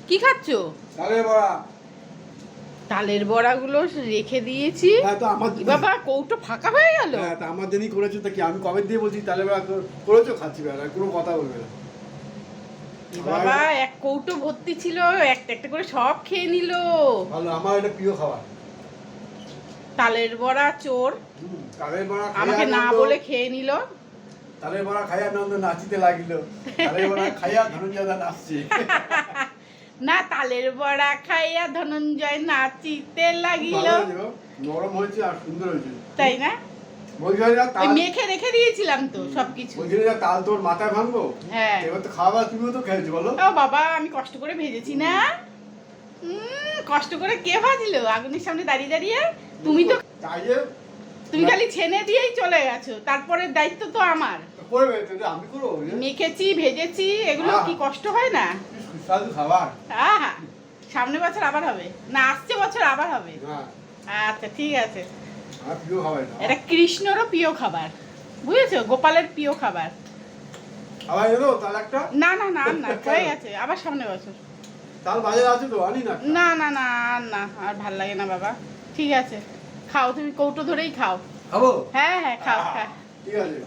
কি খাচ্ছ? তালের বড়া। তালের বড়াগুলো রেখে দিয়েছি। হ্যাঁ, তো আমার বাবা কৌটো ফাঁকা হয়ে গেল। হ্যাঁ, তা আমার জন্যই করেছো, তা কি আমি কবে দিয়ে বলছি তালের বড়া করেছো, খাচ্ছি বেলা কোনো কথা বলবে না। বাবা এক কৌটো ভর্তি ছিল, একটা একটা করে সব খেয়ে নিল। ভালো, আমার এটা প্রিয় খাবার। তালের বড়া চোর, তালের বড়া আমাকে না বলে খেয়ে নিল। তালের বড়া খাইয়া নন্দ নাচিতে লাগিল। তালের বড়া খাইয়া ধনঞ্জয় দা নাচছে। না, তালের বড়া খাইয়া ধনঞ্জয় নাচিতে লাগিল। ভালো হয়েছে গো, নরম হয়েছে আর সুন্দর হয়েছে। তাই না? বলছিলাম না ওই তাল মেখে রেখে দিয়েছিলাম তো সবকিছু। বলছিলাম না তাল তোর মাথায় ভাঙবো। হ্যাঁ। এবার তো খাওয়া তুমিও তো খেয়েছো বলো। ও বাবা, আমি কষ্ট করে ভেজেছি না। কষ্ট করে কে ভাজলো আগুনের সামনে দাঁড়িয়ে দাঁড়িয়ে? তুমি তো তাই যে তুমি খালি ছেনে দিয়েই চলে গেছো, তারপরে দায়িত্ব তো আমার। করবে, এটা আমি করবো। মেখেছি ভেজেছি, এগুলো কি কষ্ট হয় না? সুস্বাদু খাবার। আহা, সামনের বছর আবার হবে না, আসছে বছর আবার হবে। হ্যাঁ, আচ্ছা ঠিক আছে। আমার প্রিয় খাবার এটা। এটা কৃষ্ণরও প্রিয় খাবার, বুঝেছো? গোপালের প্রিয় খাবার। আবার এলো তাল একটা। না না না আর না, হয়ে গেছে, আবার সামনের বছর। তাল বাজারে আছে তো, আনি না। না না না আর না, আর ভাল লাগে না বাবা। ঠিক আছে, খাও, তুমি কৌটো ধরেই খাও। খাবো। হ্যাঁ হ্যাঁ খাও, খা। ঠিক আছে।